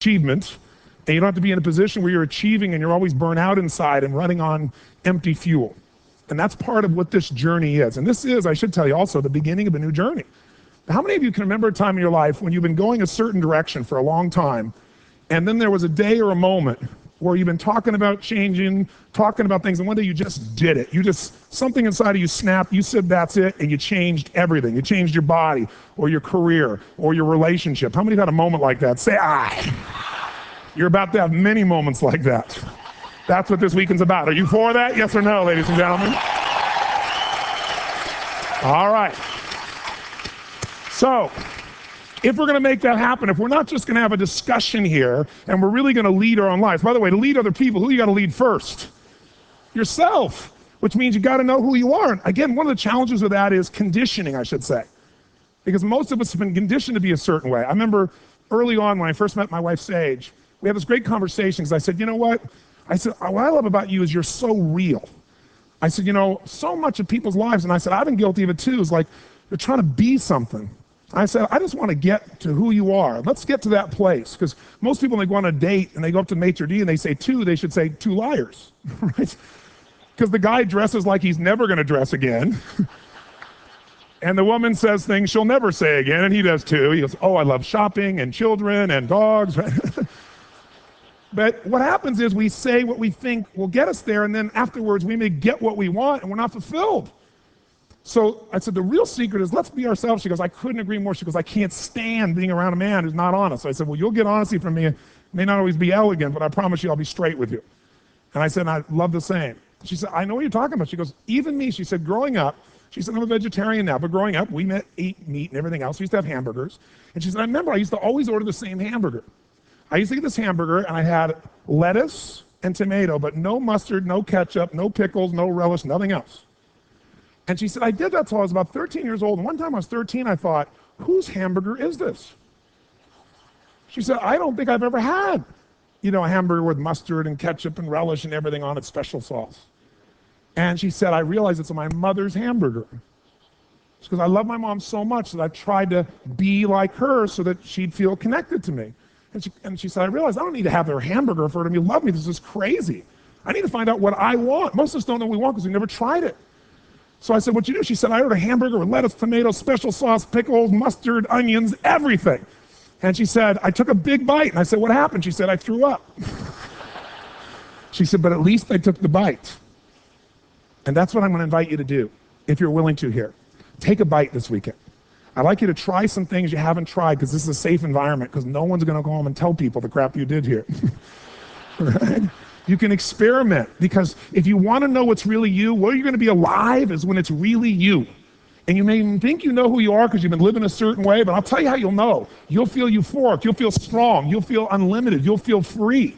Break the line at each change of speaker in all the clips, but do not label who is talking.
achievement, and you don't have to be in a position where you're achieving and you're always burnt out inside and running on empty fuel. And that's part of what this journey is. And this is, I should tell you also, the beginning of a new journey. How many of you can remember a time in your life when you've been going a certain direction for a long time, and then there was a day or a moment where you've been talking about changing, talking about things, and one day you just did it. Something inside of you snapped, you said that's it, and you changed everything. You changed your body, or your career, or your relationship. How many have had a moment like that? Say aye. You're about to have many moments like that. That's what this weekend's about. Are you for that? Yes or no, ladies and gentlemen? All right. So, if we're going to make that happen, if we're not just going to have a discussion here, and we're really going to lead our own lives. By the way, to lead other people, who you got to lead first? Yourself, which means you got to know who you are. And again, one of the challenges with that is conditioning, I should say. Because most of us have been conditioned to be a certain way. I remember early on when I first met my wife, Sage, we had this great conversation because I said, you know what? I said, what I love about you is you're so real. I said, you know, so much of people's lives, and I said, I've been guilty of it too, is like, you're trying to be something. I said, I just want to get to who you are. Let's get to that place. Because most people, when they go on a date and they go up to maitre d' and they say two, they should say two liars, right? Because the guy dresses like he's never going to dress again. And the woman says things she'll never say again, and he does too. He goes, oh, I love shopping and children and dogs. But what happens is we say what we think will get us there, and then afterwards we may get what we want and we're not fulfilled. So I said, the real secret is let's be ourselves. She goes, I couldn't agree more. She goes, I can't stand being around a man who's not honest. So I said, well, you'll get honesty from me. It may not always be elegant, but I promise you I'll be straight with you. And I said, I love the same. She said, I know what you're talking about. She goes, even me, she said, growing up, she said, I'm a vegetarian now, but growing up, we ate meat and everything else. We used to have hamburgers. And she said, I remember I used to always order the same hamburger. I used to get this hamburger, and I had lettuce and tomato, but no mustard, no ketchup, no pickles, no relish, nothing else. And she said, I did that till I was about 13 years old. And one time I was 13, I thought, whose hamburger is this? She said, I don't think I've ever had, a hamburger with mustard and ketchup and relish and everything on it, special sauce. And she said, I realized it's my mother's hamburger. Because I love my mom so much that I tried to be like her so that she'd feel connected to me. And she said, I realized I don't need to have their hamburger for her to love me. This is crazy. I need to find out what I want. Most of us don't know what we want because we never tried it. So I said, what'd you do? She said, I ordered a hamburger with lettuce, tomatoes, special sauce, pickles, mustard, onions, everything. And she said, I took a big bite. And I said, what happened? She said, I threw up. She said, but at least I took the bite. And that's what I'm going to invite you to do, if you're willing to here. Take a bite this weekend. I'd like you to try some things you haven't tried because this is a safe environment because no one's going to go home and tell people the crap you did here. Right? You can experiment because if you want to know what's really you, where you're going to be alive is when it's really you. And you may even think you know who you are because you've been living a certain way, but I'll tell you how you'll know. You'll feel euphoric, you'll feel strong, you'll feel unlimited, you'll feel free.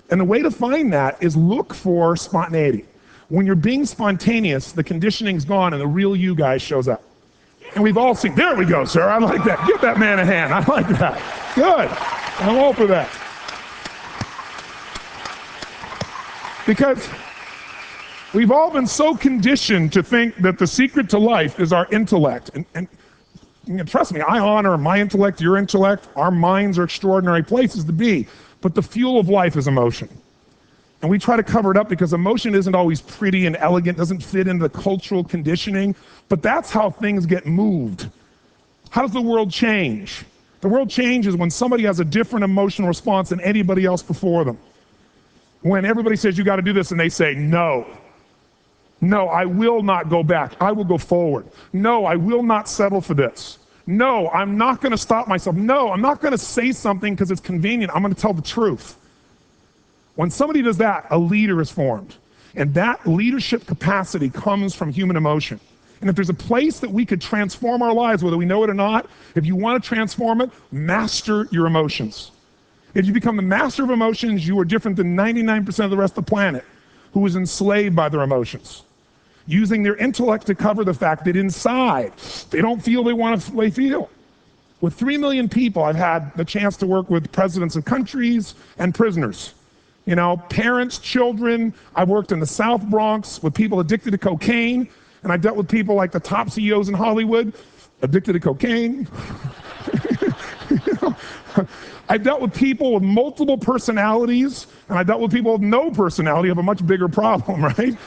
And the way to find that is look for spontaneity. When you're being spontaneous, the conditioning's gone and the real you guy shows up. And we've all seen, there we go, sir, I like that. Give that man a hand, I like that. Good, I'm all for that. Because we've all been so conditioned to think that the secret to life is our intellect. And trust me, I honor my intellect, your intellect. Our minds are extraordinary places to be. But the fuel of life is emotion. And we try to cover it up because emotion isn't always pretty and elegant, doesn't fit into the cultural conditioning. But that's how things get moved. How does the world change? The world changes when somebody has a different emotional response than anybody else before them. When everybody says you got to do this and they say, no, I will not go back. I will go forward. No, I will not settle for this. No, I'm not going to stop myself. No, I'm not going to say something because it's convenient. I'm going to tell the truth. When somebody does that, a leader is formed. And that leadership capacity comes from human emotion. And if there's a place that we could transform our lives, whether we know it or not, if you want to transform it, master your emotions. If you become the master of emotions, you are different than 99% of the rest of the planet who is enslaved by their emotions, using their intellect to cover the fact that inside they don't feel they feel. With 3 million people, I've had the chance to work with presidents of countries and prisoners. Parents, children. I've worked in the South Bronx with people addicted to cocaine, and I dealt with people like the top CEOs in Hollywood, addicted to cocaine. I've dealt with people with multiple personalities, and I dealt with people with no personality have a much bigger problem, right?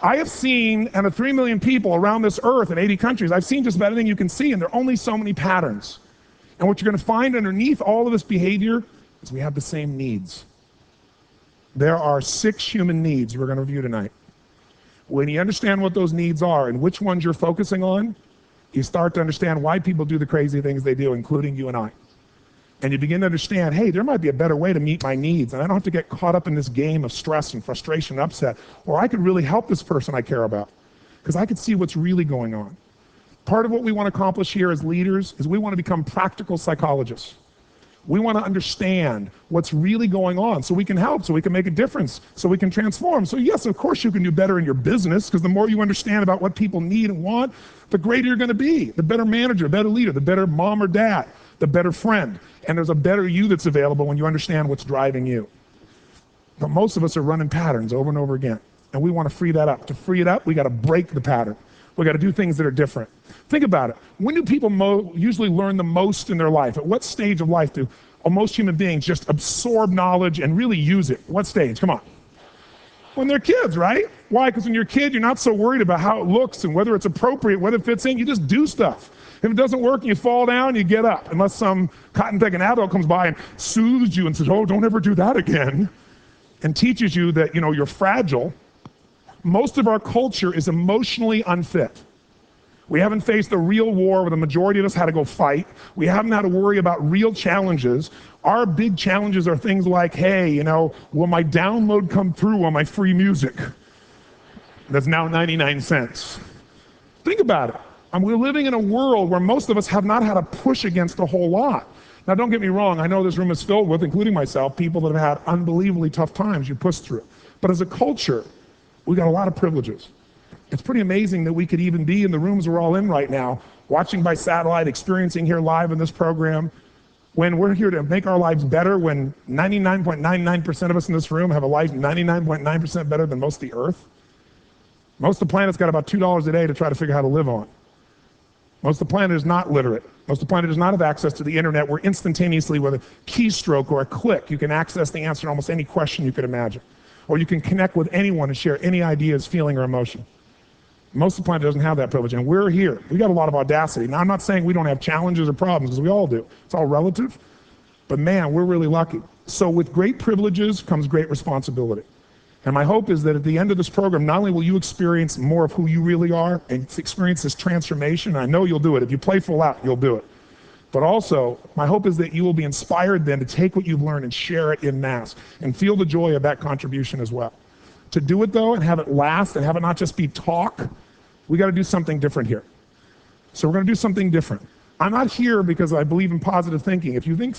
I have seen, and of 3 million people around this earth in 80 countries, I've seen just about anything you can see, and there are only so many patterns. And what you're going to find underneath all of this behavior is we have the same needs. There are 6 human needs we're going to review tonight. When you understand what those needs are and which ones you're focusing on, you start to understand why people do the crazy things they do, including you and I. And you begin to understand, hey, there might be a better way to meet my needs, and I don't have to get caught up in this game of stress and frustration and upset, or I could really help this person I care about, because I could see what's really going on. Part of what we want to accomplish here as leaders is we want to become practical psychologists. We want to understand what's really going on so we can help, so we can make a difference, so we can transform. So yes, of course you can do better in your business, because the more you understand about what people need and want, the greater you're going to be, the better manager, better leader, the better mom or dad, the better friend. And there's a better you that's available when you understand what's driving you. But most of us are running patterns over and over again, and we want to free that up. To free it up, we got to break the pattern. We got to do things that are different. Think about it. When do people usually learn the most in their life? At what stage of life do most human beings just absorb knowledge and really use it? What stage? Come on. When they're kids, right? Why? Because when you're a kid, you're not so worried about how it looks and whether it's appropriate, whether it fits in. You just do stuff. If it doesn't work and you fall down, you get up. Unless some cotton-picking adult comes by and soothes you and says, oh, don't ever do that again, and teaches you that, you're fragile. Most of our culture is emotionally unfit. We haven't faced a real war where the majority of us had to go fight. We haven't had to worry about real challenges. Our big challenges are things like, hey, will my download come through on my free music? That's now 99 cents. Think about it. We're living in a world where most of us have not had to push against a whole lot. Now, don't get me wrong. I know this room is filled with, including myself, people that have had unbelievably tough times you push through. But as a culture, we got a lot of privileges. It's pretty amazing that we could even be in the rooms we're all in right now, watching by satellite, experiencing here live in this program, when we're here to make our lives better, when 99.99% of us in this room have a life 99.9% better than most of the earth. Most of the planet's got about $2 a day to try to figure out how to live on. Most of the planet is not literate. Most of the planet does not have access to the internet, where instantaneously with a keystroke or a click, you can access the answer to almost any question you could imagine. Or you can connect with anyone and share any ideas, feeling, or emotion. Most of the planet doesn't have that privilege, and we're here. We got a lot of audacity. Now, I'm not saying we don't have challenges or problems, because we all do. It's all relative. But man, we're really lucky. So with great privileges comes great responsibility. And my hope is that at the end of this program, not only will you experience more of who you really are and experience this transformation, I know you'll do it. If you play full out, you'll do it. But also, my hope is that you will be inspired then to take what you've learned and share it en masse and feel the joy of that contribution as well. To do it though, and have it last, and have it not just be talk, we got to do something different here. So we're going to do something different. I'm not here because I believe in positive thinking. If you think